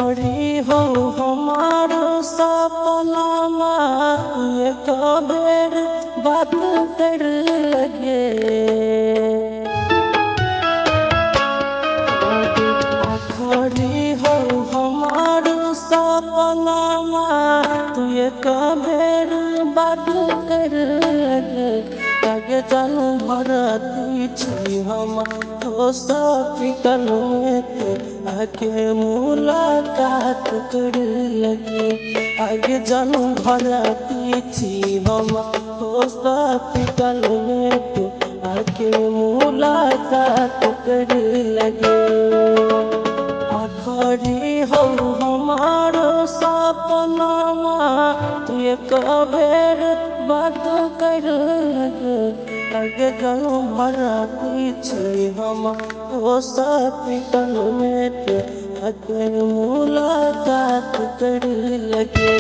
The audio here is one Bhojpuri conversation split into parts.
खड़ी हो हमारो सपना एक बेर बात कर लगे खड़ी हो हमारो सपना तू एक बेर बात कर लगे आगे जानू भरती छी हम हॉस्पिटल में आके मुलाकात कर लगे आगे जानू भरती छी हम हॉस्पिटल में आके मुलाकात कर लगे खड़ी हो हमारो सपना तू एक बेर बात कर लगे जानू भरती छी हम हॉस्पिटल में आके मुलाकात कर लगे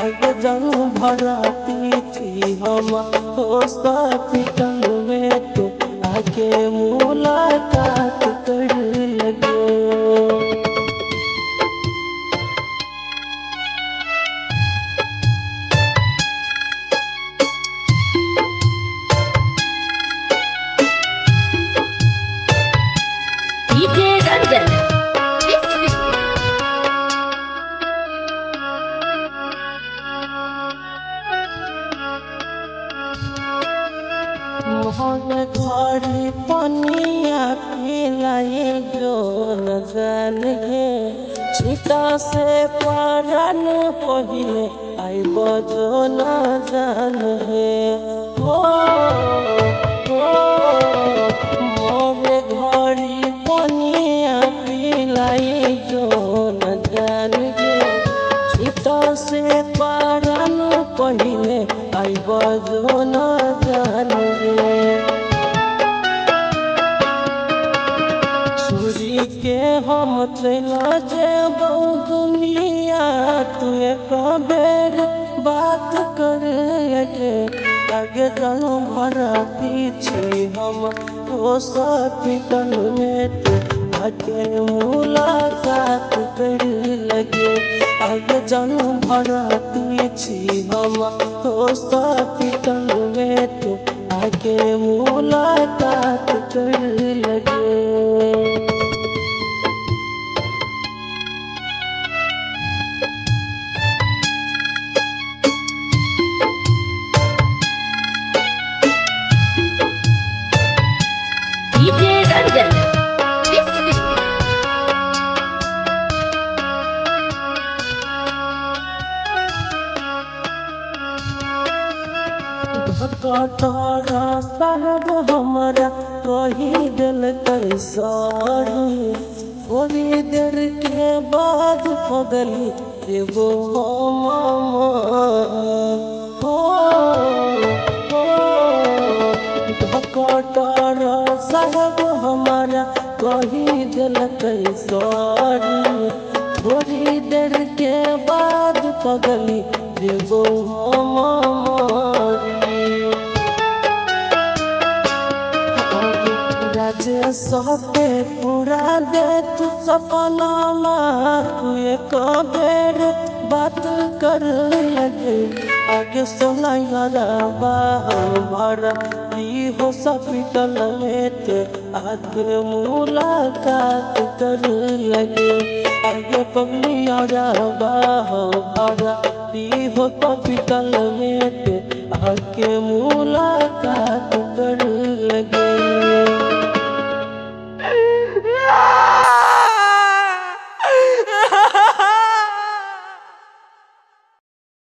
आगे जानू भरती छी हम हॉस्पिटल में आके मुलाकात कर लगे मोहन घड़ी पनिया पिलाए जो न जान गे छिटा से पारन पहिले आई बजो न जान है मोरे घड़ी पनिया पिलाए जो न जान गे छिटा से पारन पहिले आई बजो न जान छुरी के हम चला जेबो दुनिया तू एक बेर बात कर आगे जानू भरती छी हम हॉस्पिटल में आके मुलाकात कर लगे आगे जानू भरती छी हम हॉस्पिटल में आके मुलाकात कर लगे कटोरा साहब हमारा कही दिल कैसारी थोड़ी देर के बाद पगली एगो कटोरा साहब हमारा कही दिल कैसारी थोड़ी देर के बाद पगली एगो सबके पूरा दे तू सपना तू एक बेर बात कर लगे आगे सोना भरती हॉस्पिटल में आगे मुलाकात कर लगे आगे पगली भरती हॉस्पिटल में